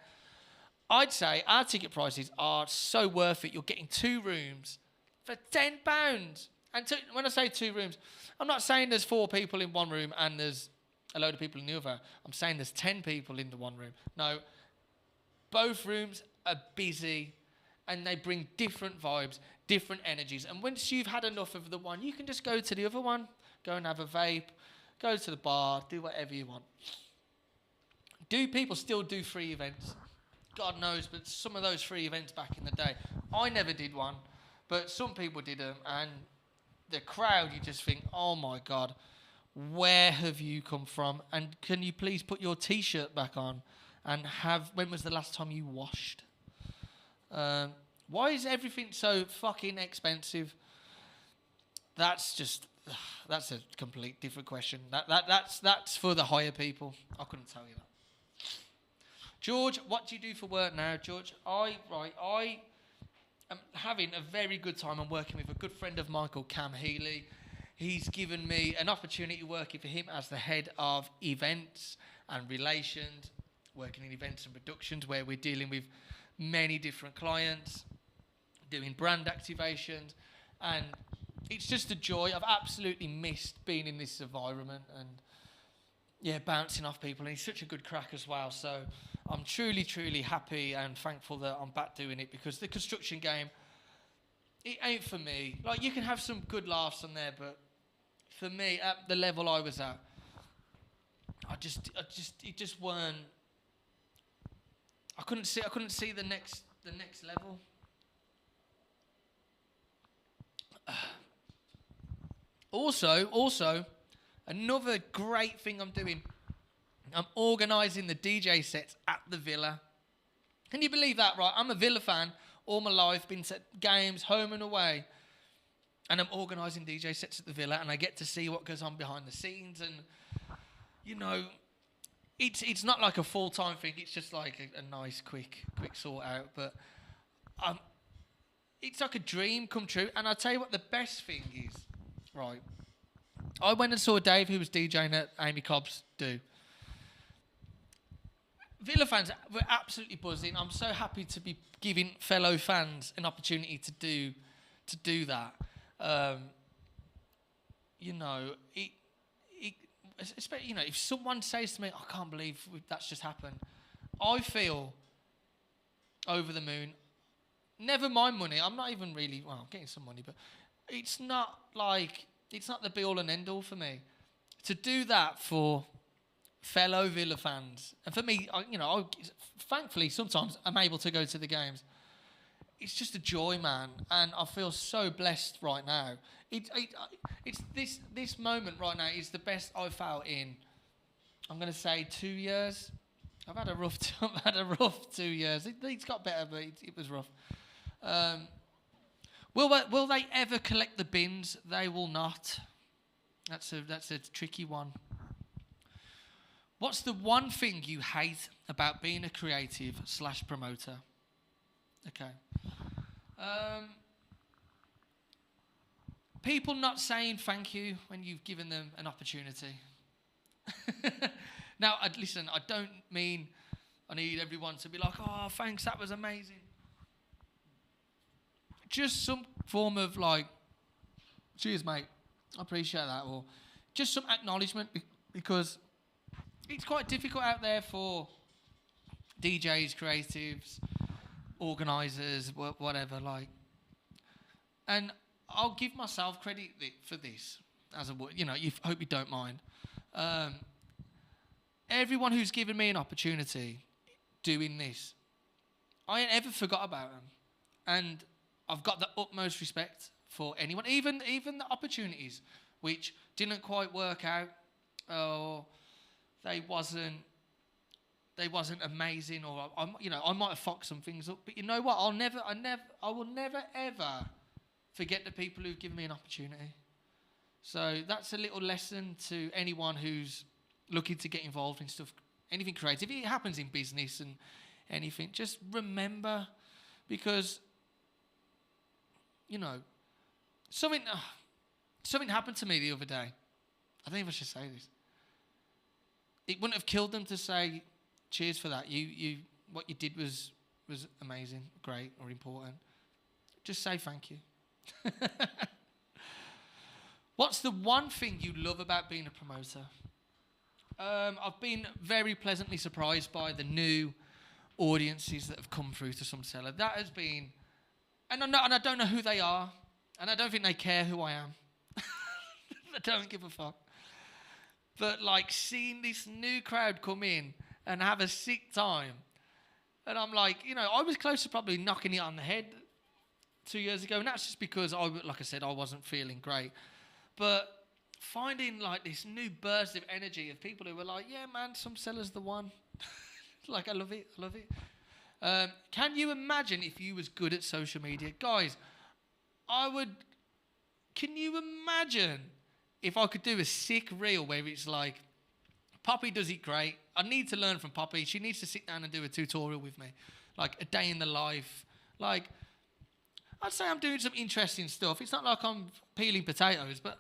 I'd say our ticket prices are so worth it. You're getting 2 rooms for £10. And when I say 2 rooms, I'm not saying there's 4 people in one room and there's a load of people in the other. I'm saying there's 10 people in the one room. No, both rooms are busy, and they bring different vibes, different energies. And once you've had enough of the one, you can just go to the other one. Go and have a vape, go to the bar, do whatever you want. Do people still do free events? God knows, but some of those free events back in the day, I never did one, but some people did them, and the crowd, you just think, oh my God, where have you come from? And can you please put your T-shirt back on? And when was the last time you washed? Why is everything so fucking expensive? That's a complete different question. That's for the higher people. I couldn't tell you that. George, what do you do for work now, George? I am having a very good time. I'm working with a good friend of mine called Cam Healy. He's given me an opportunity working for him as the head of events and relations, working in events and productions where we're dealing with many different clients, doing brand activations, and it's just a joy. I've absolutely missed being in this environment and, bouncing off people. And he's such a good crack as well. So I'm truly, truly happy and thankful that I'm back doing it, because the construction game, it ain't for me. Like, you can have some good laughs on there, but for me, at the level I was at, it just weren't. I couldn't see the next level. Also, another great thing I'm doing, I'm organising the DJ sets at the Villa. Can you believe that, right? I'm a Villa fan all my life, been to games home and away, and I'm organising DJ sets at the Villa, and I get to see what goes on behind the scenes, and, it's not like a full-time thing, it's just like a nice, quick sort out, but it's like a dream come true. And I'll tell you what the best thing is, right? I went and saw Dave, who was DJing at Amy Cobb's do. Villa fans were absolutely buzzing. I'm so happy to be giving fellow fans an opportunity to do that. Especially, if someone says to me, I can't believe that's just happened, I feel over the moon. Never mind money. I'm not even really, I'm getting some money, but it's not the be all and end all for me. To do that for fellow Villa fans, and for me, thankfully sometimes I'm able to go to the games. It's just a joy, man, and I feel so blessed right now. It's this moment right now is the best I've felt in, I'm going to say, 2 years. I've had a rough 2 years. It's got better, but it was rough. Will they ever collect the bins? They will not. That's a tricky one. What's the one thing you hate about being a creative / promoter? Okay. People not saying thank you when you've given them an opportunity. Now, listen, I don't mean I need everyone to be like, oh, thanks, that was amazing. Just some form of cheers, mate, I appreciate that. Or just some acknowledgement, because it's quite difficult out there for DJs, creatives, organisers, whatever, and I'll give myself credit for this, as I hope you don't mind. Everyone who's given me an opportunity doing this, I ain't ever forgot about them, and I've got the utmost respect for anyone, even the opportunities which didn't quite work out, or they wasn't amazing, or I might have fucked some things up, but you know what? I will never ever forget the people who've given me an opportunity. So that's a little lesson to anyone who's looking to get involved in stuff, anything creative. It happens in business and anything. Just remember, because something happened to me the other day. I don't know if I should say this. It wouldn't have killed them to say cheers for that. What you did was amazing, great, or important. Just say thank you. What's the one thing you love about being a promoter? I've been very pleasantly surprised by the new audiences that have come through to Some Cellar. That has been, and I don't know who they are, and I don't think they care who I am. They don't give a fuck. But seeing this new crowd come in and have a sick time. And I'm like, I was close to probably knocking it on the head 2 years ago, and that's just because, like I said, I wasn't feeling great. But finding like this new burst of energy of people who were like, yeah, man, some seller's the one. Like, I love it. Can you imagine if you was good at social media? Guys, can you imagine if I could do a sick reel where it's like, Poppy does it great. I need to learn from Poppy. She needs to sit down and do a tutorial with me. Like a day in the life. Like, I'd say I'm doing some interesting stuff. It's not like I'm peeling potatoes, but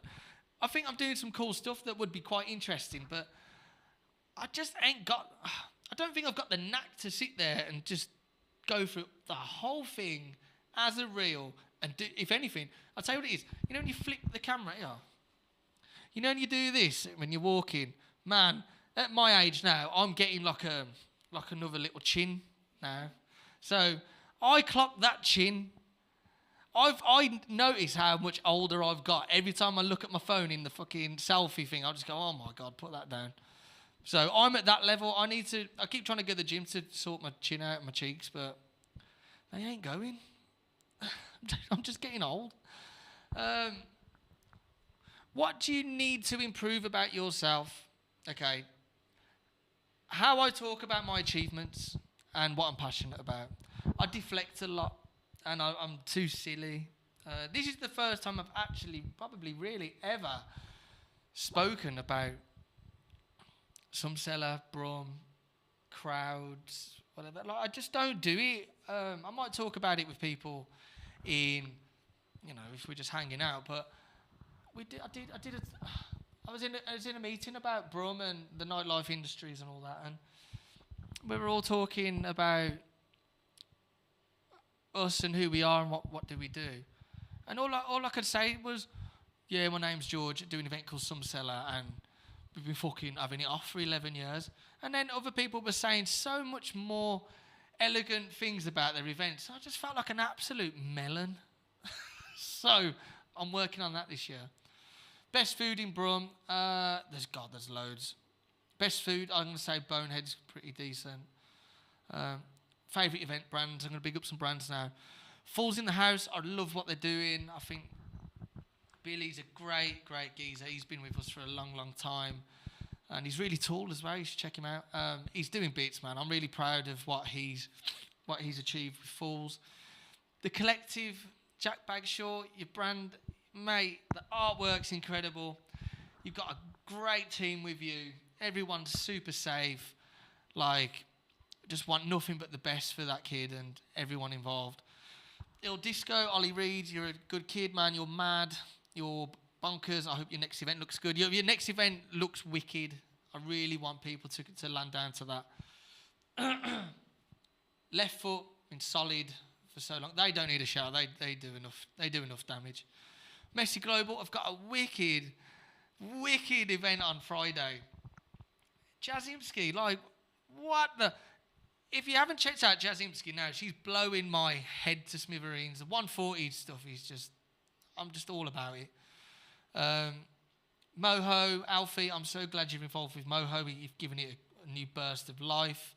I think I'm doing some cool stuff that would be quite interesting. But I just I don't think I've got the knack to sit there and just go through the whole thing as a reel and do, if anything, I'll tell you what it is. When you flick the camera here, when you do this when you're walking, man, at my age now, I'm getting like another little chin now. So I clock that chin. I notice how much older I've got. Every time I look at my phone in the fucking selfie thing, I just go, oh my God, put that down. So I'm at that level. I keep trying to go to the gym to sort my chin out and my cheeks, but they ain't going. I'm just getting old. What do you need to improve about yourself? Okay. How I talk about my achievements and what I'm passionate about. I deflect a lot and I'm too silly. This is the first time I've actually probably really ever spoken about some seller, Brum, crowds, whatever. Like, I just don't do it. I might talk about it with people if we're just hanging out, but I was in a meeting about Brum and the nightlife industries and all that, and we were all talking about us and who we are and what do we do. And all I could say was, yeah, my name's George, I do an event called Some Seller, and we've been fucking having it off for 11 years. And then other people were saying so much more elegant things about their events. I just felt like an absolute melon. So I'm working on that this year. Best food in Brum, there's loads. Best food, I'm going to say Bonehead's pretty decent. Favourite event brands, I'm going to big up some brands now. Falls in the House, I love what they're doing. I think Billy's a great geezer. He's been with us for a long, long time. And he's really tall as well. You should check him out. He's doing bits, man. I'm really proud of what he's achieved with Falls. The Collective, Jack Bagshaw, your brand, mate, the artwork's incredible. You've got a great team with you. Everyone's super safe. Like, just want nothing but the best for that kid and everyone involved. Il Disco, Ollie Reed, you're a good kid, man. You're mad. You're bonkers. I hope your next event looks good. Your next event looks wicked. I really want people to land down to that. Left Foot, been solid for so long. They don't need a shout. They do enough. They do enough damage. Messi Global, I've got a wicked event on Friday. Jazimski, like, what the... If you haven't checked out Jazimski now, she's blowing my head to smithereens. The 140 stuff is just... I'm just all about it. Moho, Alfie, I'm so glad you're involved with Moho. You've given it a new burst of life.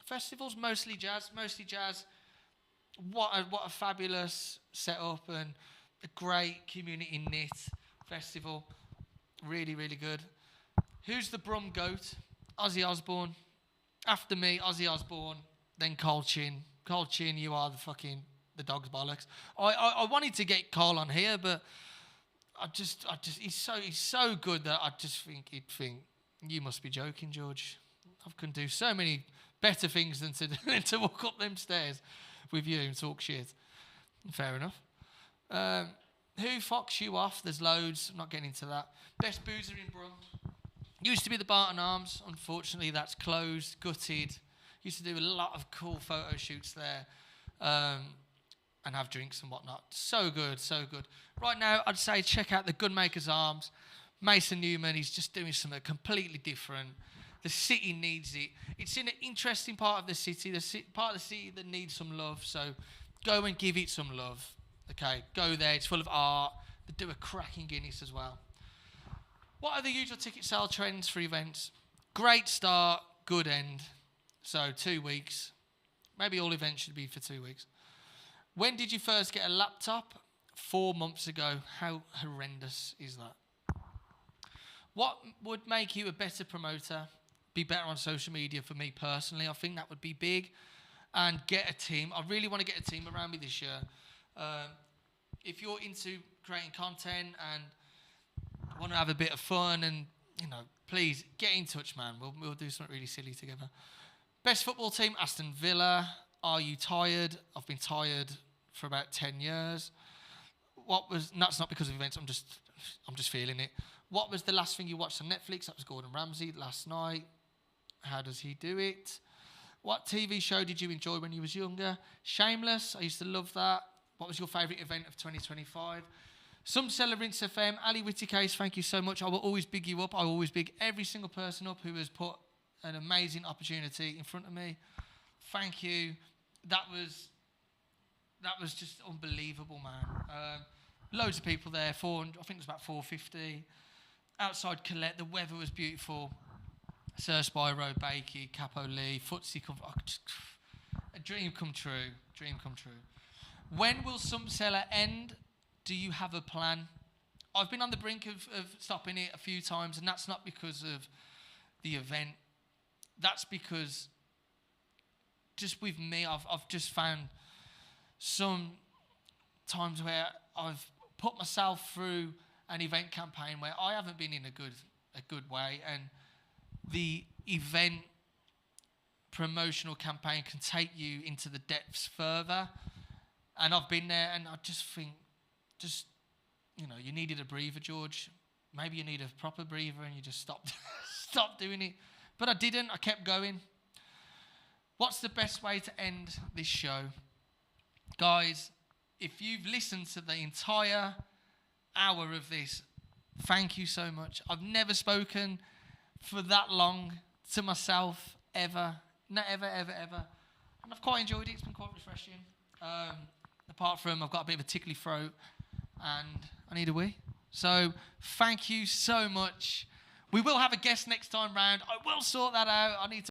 Festivals, mostly jazz. What a fabulous setup and a great community knit festival. Really, really good. Who's the Brum goat? Ozzy Osbourne. After me, Ozzy Osbourne, then Carl Chin. Carl Chin, you are the dog's bollocks. I wanted to get Carl on here, but I just he's so good that I just think he'd think, you must be joking, George. I can do so many better things than to walk up them stairs with you and talk shit. Fair enough. Who fucks you off? There's loads. I'm not getting into that. Best boozer in Brum. Used to be the Barton Arms. Unfortunately, that's closed, gutted. Used to do a lot of cool photo shoots there. And have drinks and whatnot. So good. Right now, I'd say check out the Gunmakers Arms. Mason Newman, he's just doing something completely different. The city needs it. It's in an interesting part of the city, part of the city that needs some love. So go and give it some love. Okay, go there. It's full of art. They do a cracking Guinness as well. What are the usual ticket sale trends for events? Great start, good end. So 2 weeks. Maybe all events should be for 2 weeks. When did you first get a laptop? 4 months ago. How horrendous is that? What would make you a better promoter? Be better on social media for me personally. I think that would be big. And get a team. I really want to get a team around me this year. If you're into creating content and want to have a bit of fun and, please get in touch, man. We'll do something really silly together. Best football team, Aston Villa. Are you tired? I've been tired for about 10 years. That's not because of events. I'm just feeling it. What was the last thing you watched on Netflix? That was Gordon Ramsay last night. How does he do it? What TV show did you enjoy when you was younger? Shameless. I used to love that. What was your favourite event of 2025? Some Seller Rinse FM. Ali Whittycase, thank you so much. I will always big you up. I will always big every single person up who has put an amazing opportunity in front of me. Thank you. That was just unbelievable, man. Loads of people there. 400, I think it was about 450. Outside Colette, the weather was beautiful. Sir Spyro, Bakey, Capo Lee, Footsie, a dream come true. Dream come true. When will Some Seller end? Do you have a plan? I've been on the brink of stopping it a few times, and that's not because of the event. That's because just with me, I've just found some times where I've put myself through an event campaign where I haven't been in a good way, and the event promotional campaign can take you into the depths further. And I've been there, and I just think, you needed a breather, George. Maybe you need a proper breather, and you just stopped doing it. But I didn't. I kept going. What's the best way to end this show? Guys, if you've listened to the entire hour of this, thank you so much. I've never spoken for that long to myself, ever. Not ever, ever, ever. And I've quite enjoyed it. It's been quite refreshing. Apart from I've got a bit of a tickly throat and I need a wee. So thank you so much. We will have a guest next time round. I will sort that out. I need to